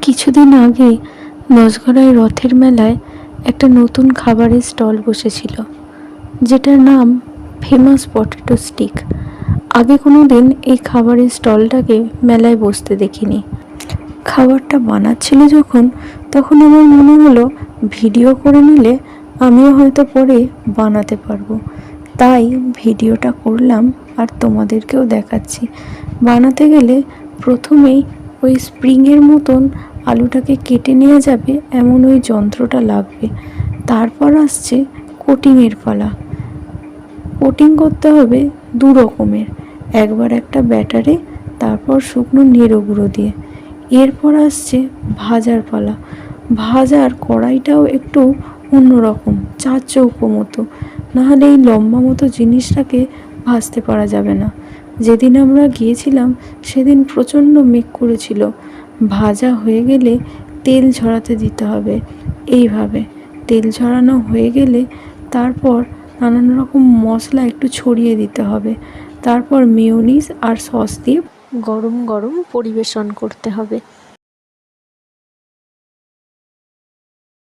কিছুদিন আগে দশঘরায় রথের মেলায় একটা নতুন খাবারের স্টল বসেছিল, যেটার নাম ফেমাস পটেটো স্টিক। আগে কোনো দিন এই খাবারের স্টলটাকে মেলায় বসতে দেখিনি। খাবারটা বানাচ্ছিল তখন আমার মনে হলো ভিডিও করে নিলে আমিও হয়তো পরে বানাতে পারবো। তাই ভিডিওটা করলাম আর তোমাদেরকেও দেখাচ্ছি। বানাতে গেলে প্রথমেই ওই স্প্রিংয়ের মতন আলুটাকে কেটে নেওয়া যাবে এমন ওই যন্ত্রটা লাগবে। তারপর আসছে কোটিংয়ের পালা। কোটিং করতে হবে দু রকমের, একবার একটা ব্যাটারে, তারপর শুকনো নেড়ো গুঁড়ো দিয়ে। এরপর আসছে ভাজার পালা। ভাজার কড়াইটাও একটু অন্যরকম, চার চৌকো মতো, নাহলে এই লম্বা মতো জিনিসটাকে ভাজতে পারা যাবে না। যেদিন আমরা গিয়েছিলাম সেদিন প্রচণ্ড মেঘ করেছিল। ভাজা হয়ে গেলে তেল ঝরাতে দিতে হবে। এইভাবে তেল ঝরানো হয়ে গেলে তারপর নানান রকম মশলা একটু ছড়িয়ে দিতে হবে। তারপর মেয়োনিজ আর সস দিয়ে গরম গরম পরিবেশন করতে হবে।